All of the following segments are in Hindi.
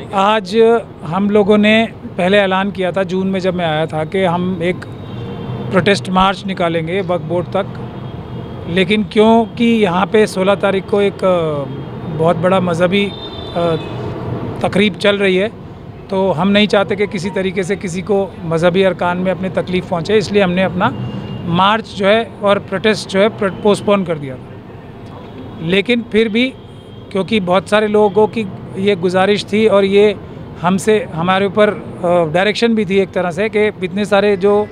आज हम लोगों ने पहले ऐलान किया था जून में जब मैं आया था कि हम एक प्रोटेस्ट मार्च निकालेंगे वक्फ बोर्ड तक, लेकिन क्योंकि यहाँ पे 16 तारीख को एक बहुत बड़ा मजहबी तकरीब चल रही है, तो हम नहीं चाहते कि किसी तरीके से किसी को मजहबी अरकान में अपनी तकलीफ़ पहुँचे, इसलिए हमने अपना मार्च जो है और प्रोटेस्ट जो है पोस्टपोन कर दिया था। लेकिन फिर भी क्योंकि बहुत सारे लोगों की ये गुजारिश थी और ये हमसे हमारे ऊपर डायरेक्शन भी थी एक तरह से कि इतने सारे जो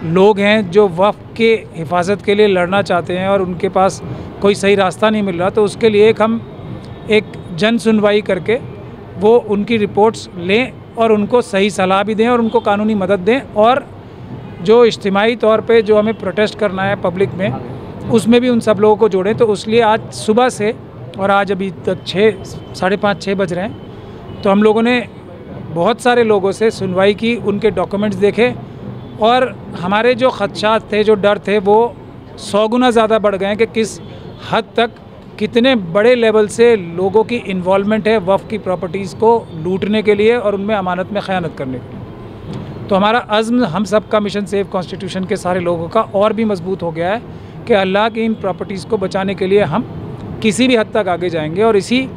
लोग हैं जो वक्फ के हिफाजत के लिए लड़ना चाहते हैं और उनके पास कोई सही रास्ता नहीं मिल रहा, तो उसके लिए हम एक जन सुनवाई करके वो उनकी रिपोर्ट्स लें और उनको सही सलाह भी दें और उनको कानूनी मदद दें, और जो इज्तिमाई तौर पे जो हमें प्रोटेस्ट करना है पब्लिक में, उसमें भी उन सब लोगों को जोड़ें। तो उसलिए आज सुबह से और आज अभी तक 5:30-6 बज रहे हैं, तो हम लोगों ने बहुत सारे लोगों से सुनवाई की, उनके डॉक्यूमेंट्स देखे और हमारे जो खदशात थे, जो डर थे, वो 100 गुना ज़्यादा बढ़ गए हैं कि किस हद तक कितने बड़े लेवल से लोगों की इन्वॉल्वमेंट है वक्फ की प्रॉपर्टीज़ को लूटने के लिए और उनमें अमानत में ख़यानत करने के लिए। तो हमारा अज़्म हम सब का मिशन सेव कॉन्स्टिट्यूशन के सारे लोगों का और भी मजबूत हो गया है कि अल्लाह की इन प्रॉपर्टीज़ को बचाने के लिए हम किसी भी हद तक आगे जाएंगे। और इसी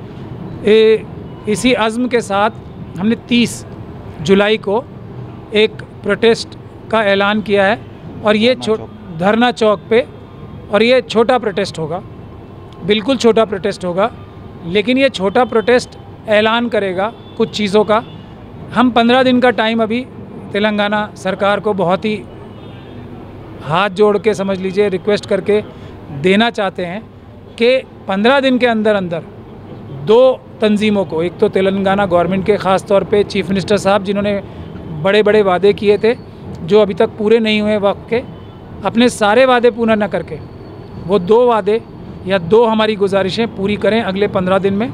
अज़्म के साथ हमने 30 जुलाई को एक प्रोटेस्ट का ऐलान किया है, और ये धरना चौक पे, और ये छोटा प्रोटेस्ट होगा, बिल्कुल छोटा प्रोटेस्ट होगा, लेकिन ये छोटा प्रोटेस्ट ऐलान करेगा कुछ चीज़ों का। हम 15 दिन का टाइम अभी तेलंगाना सरकार को बहुत ही हाथ जोड़ के समझ लीजिए रिक्वेस्ट करके देना चाहते हैं कि 15 दिन के अंदर अंदर 2 तंजीमों को, एक तो तेलंगाना गवर्नमेंट के ख़ास तौर पे चीफ मिनिस्टर साहब जिन्होंने बड़े बड़े वादे किए थे जो अभी तक पूरे नहीं हुए वक्फ के, अपने सारे वादे पूरा न करके वो 2 वादे या 2 हमारी गुजारिशें पूरी करें अगले 15 दिन में।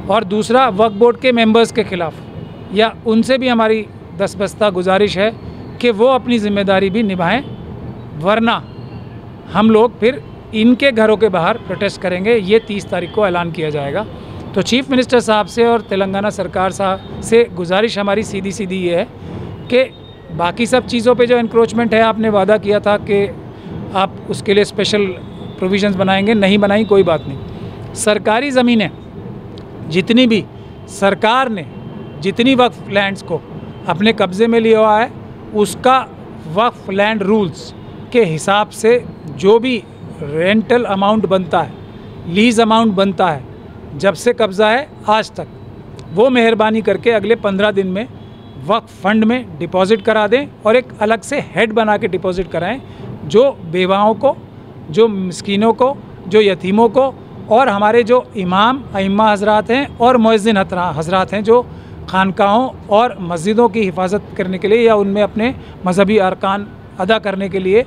और दूसरा वक्फ बोर्ड के मेंबर्स के ख़िलाफ़ या उनसे भी हमारी दस्तबस्ता गुजारिश है कि वो अपनी ज़िम्मेदारी भी निभाएं, वरना हम लोग फिर इनके घरों के बाहर प्रोटेस्ट करेंगे। ये 30 तारीख को ऐलान किया जाएगा। तो चीफ मिनिस्टर साहब से और तेलंगाना सरकार साहब से गुजारिश हमारी सीधी सीधी ये है कि बाकी सब चीज़ों पे जो इंक्रोचमेंट है, आपने वादा किया था कि आप उसके लिए स्पेशल प्रोविजंस बनाएंगे, नहीं बनाई कोई बात नहीं। सरकारी ज़मीनें जितनी भी सरकार ने जितनी वक्फ लैंड्स को अपने कब्ज़े में लिया हुआ है, उसका वक्फ लैंड रूल्स के हिसाब से जो भी रेंटल अमाउंट बनता है, लीज़ अमाउंट बनता है, जब से कब्ज़ा है आज तक, वो मेहरबानी करके अगले 15 दिन में वक्फ फंड में डिपॉज़िट करा दें और एक अलग से हेड बना के डिपॉज़िट कराएं, जो बेवाओं को, जो मिस्कीनों को, जो यतीमों को, और हमारे जो इमाम अइम्मा हज़रात हैं और मुअज़्ज़िन हज़रात हैं जो खानकाहों और मस्जिदों की हिफाजत करने के लिए या उनमें अपने मजहबी अरकान अदा करने के लिए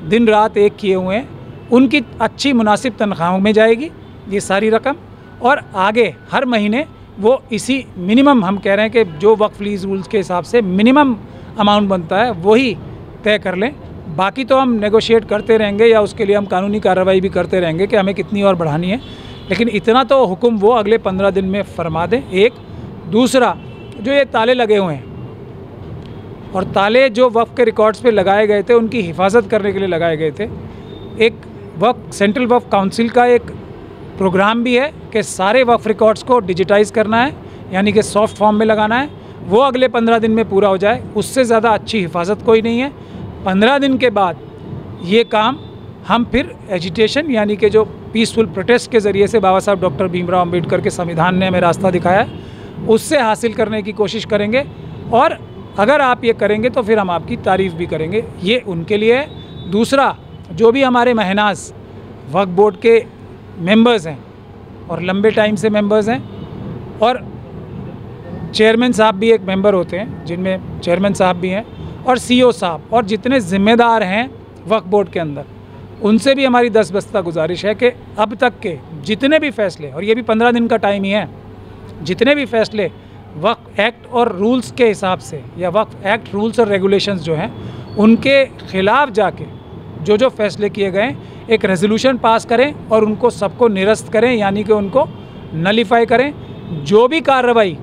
दिन रात एक किए हुए हैं, उनकी अच्छी मुनासिब तनख्वाहों में जाएगी ये सारी रकम। और आगे हर महीने वो इसी मिनिमम, हम कह रहे हैं कि जो वक्फ लीज रूल्स के हिसाब से मिनिमम अमाउंट बनता है वही तय कर लें। बाकी तो हम नेगोशिएट करते रहेंगे या उसके लिए हम कानूनी कार्रवाई भी करते रहेंगे कि हमें कितनी और बढ़ानी है, लेकिन इतना तो हुक्म वो अगले 15 दिन में फरमा दें। एक दूसरा, जो ये ताले लगे हुए हैं, और ताले जो वक्फ के रिकॉर्ड्स पे लगाए गए थे उनकी हिफाजत करने के लिए लगाए गए थे, एक सेंट्रल वक्फ काउंसिल का एक प्रोग्राम भी है कि सारे वक्फ रिकॉर्ड्स को डिजिटाइज़ करना है, यानी कि सॉफ्ट फॉर्म में लगाना है। वो अगले 15 दिन में पूरा हो जाए, उससे ज़्यादा अच्छी हिफाजत कोई नहीं है। 15 दिन के बाद ये काम हम फिर एजिटेशन, यानी कि जो पीसफुल प्रोटेस्ट के ज़रिए से बाबा साहब डॉक्टर भीमराव अम्बेडकर के संविधान ने हमें रास्ता दिखाया है, उससे हासिल करने की कोशिश करेंगे। और अगर आप ये करेंगे तो फिर हम आपकी तारीफ़ भी करेंगे। ये उनके लिए है। दूसरा, जो भी हमारे महनाज वक्फ बोर्ड के मेंबर्स हैं और लंबे टाइम से मेंबर्स हैं, और चेयरमैन साहब भी एक मेंबर होते हैं, जिनमें चेयरमैन साहब भी हैं, और सीईओ साहब, और जितने ज़िम्मेदार हैं वक्फ बोर्ड के अंदर, उनसे भी हमारी दस्तबस्ता गुजारिश है कि अब तक के जितने भी फ़ैसले, और ये भी 15 दिन का टाइम ही है, जितने भी फ़ैसले वक्फ एक्ट और रूल्स के हिसाब से या वक्फ एक्ट रूल्स और रेगुलेशंस जो हैं उनके ख़िलाफ़ जाके जो फ़ैसले किए गए, एक रेजोल्यूशन पास करें और उनको सबको निरस्त करें, यानी कि उनको नलीफाई करें। जो भी कार्रवाई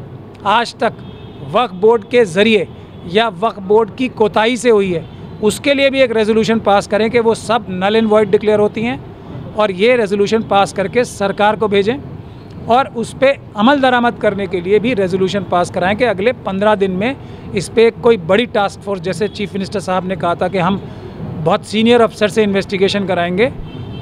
आज तक वक्फ बोर्ड के ज़रिए या वक्फ बोर्ड की कोताही से हुई है, उसके लिए भी एक रेजोल्यूशन पास करें कि वो सब नल एंड वॉइड डिक्लेयर होती हैं, और ये रेजोल्यूशन पास करके सरकार को भेजें और उस पर अमल दरामद करने के लिए भी रेजोल्यूशन पास कराएं कि अगले 15 दिन में इस पर कोई बड़ी टास्क फोर्स, जैसे चीफ मिनिस्टर साहब ने कहा था कि हम बहुत सीनियर अफसर से इन्वेस्टिगेशन कराएंगे,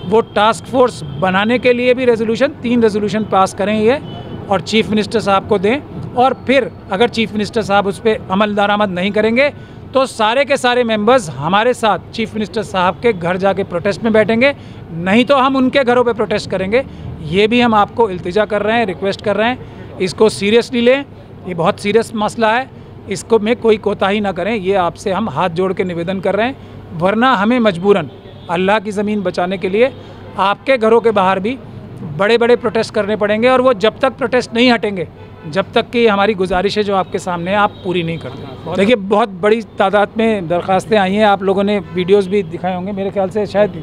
वो टास्क फोर्स बनाने के लिए भी रेजोल्यूशन 3 रेजोल्यूशन पास करें ये और चीफ मिनिस्टर साहब को दें। और फिर अगर चीफ मिनिस्टर साहब उस पर अमल दरामद नहीं करेंगे तो सारे के सारे मेंबर्स हमारे साथ चीफ मिनिस्टर साहब के घर जाके प्रोटेस्ट में बैठेंगे, नहीं तो हम उनके घरों पे प्रोटेस्ट करेंगे। ये भी हम आपको इल्तिजा कर रहे हैं, रिक्वेस्ट कर रहे हैं, इसको सीरियसली लें, ये बहुत सीरियस मसला है, इसको में कोई कोताही ना करें, ये आपसे हम हाथ जोड़ के निवेदन कर रहे हैं। वरना हमें मजबूरन अल्लाह की ज़मीन बचाने के लिए आपके घरों के बाहर भी बड़े बड़े प्रोटेस्ट करने पड़ेंगे, और वो जब तक प्रोटेस्ट नहीं हटेंगे, जब तक कि हमारी गुजारिश है जो आपके सामने है आप पूरी नहीं करते। देखिए, बहुत बड़ी तादाद में दरख्वास्तें आई हैं, आप लोगों ने वीडियोस भी दिखाए होंगे, मेरे ख्याल से शायद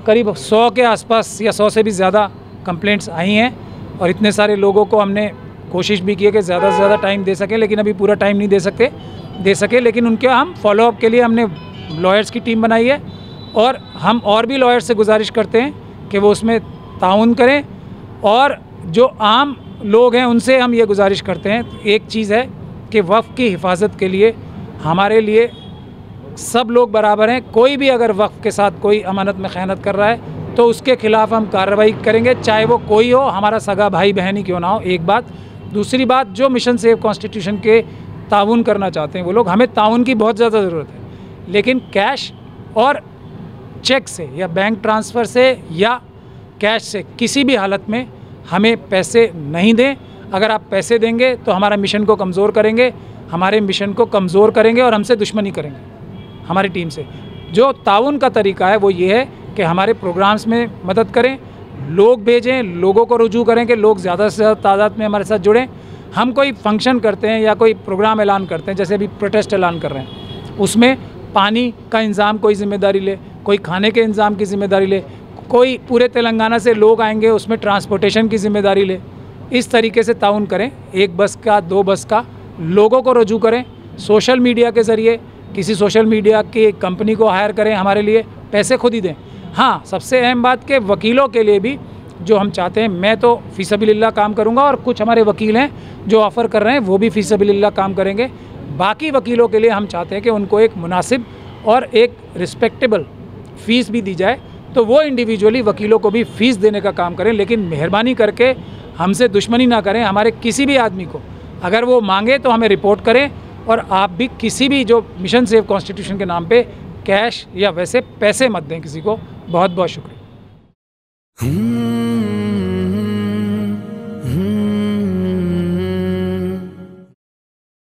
करीब 100 के आसपास या 100 से भी ज़्यादा कंप्लेंट्स आई हैं, और इतने सारे लोगों को हमने कोशिश भी की है कि ज़्यादा से ज़्यादा टाइम दे सकें, लेकिन अभी पूरा टाइम नहीं दे सके, लेकिन उनके हम फॉलोअप के लिए हमने लॉयर्स की टीम बनाई है, और हम और भी लॉयर्स से गुजारिश करते हैं कि वो उसमें ताउन करें, और जो आम लोग हैं उनसे हम ये गुजारिश करते हैं, एक चीज़ है कि वक्फ की हिफाजत के लिए हमारे लिए सब लोग बराबर हैं। कोई भी अगर वक्फ के साथ कोई अमानत में खयानत कर रहा है तो उसके ख़िलाफ़ हम कार्रवाई करेंगे, चाहे वो कोई हो, हमारा सगा भाई बहन ही क्यों ना हो। एक बात। दूसरी बात, जो मिशन सेव कॉन्स्टिट्यूशन के ताउन करना चाहते हैं वो लोग, हमें ताउन की बहुत ज़्यादा ज़रूरत है, लेकिन कैश और चेक से या बैंक ट्रांसफ़र से या कैश से किसी भी हालत में हमें पैसे नहीं दें। अगर आप पैसे देंगे तो हमारा मिशन को कमज़ोर करेंगे, हमारे मिशन को कमज़ोर करेंगे और हमसे दुश्मनी करेंगे हमारी टीम से। जो ताउन का तरीका है वो ये है कि हमारे प्रोग्राम्स में मदद करें, लोग भेजें, लोगों को रुजू करें कि लोग ज़्यादा से ज़्यादा तादाद में हमारे साथ जुड़ें। हम कोई फंक्शन करते हैं या कोई प्रोग्राम ऐलान करते हैं, जैसे अभी प्रोटेस्ट ऐलान कर रहे हैं, उसमें पानी का इंतज़ाम कोई ज़िम्मेदारी ले, कोई खाने के इंतज़ाम की ज़िम्मेदारी ले, कोई पूरे तेलंगाना से लोग आएंगे उसमें ट्रांसपोर्टेशन की ज़िम्मेदारी ले। इस तरीके से ताउन करें, 1 बस का 2 बस का, लोगों को रुजू करें, सोशल मीडिया के ज़रिए किसी सोशल मीडिया की कंपनी को हायर करें, हमारे लिए पैसे खुद ही दें। हाँ, सबसे अहम बात कि वकीलों के लिए भी जो हम चाहते हैं, मैं तो फ़ीसबिलिल्लाह काम करूँगा और कुछ हमारे वकील हैं जो ऑफ़र कर रहे हैं वो भी फ़ीसबिलिल्लाह काम करेंगे। बाकी वकीलों के लिए हम चाहते हैं कि उनको एक मुनासिब और एक रिस्पेक्टेबल फ़ीस भी दी जाए, तो वो इंडिविजुअली वकीलों को भी फ़ीस देने का काम करें, लेकिन मेहरबानी करके हमसे दुश्मनी ना करें। हमारे किसी भी आदमी को अगर वो मांगे तो हमें रिपोर्ट करें, और आप भी किसी भी जो मिशन सेव कॉन्स्टिट्यूशन के नाम पे कैश या वैसे पैसे मत दें किसी को। बहुत बहुत शुक्रिया।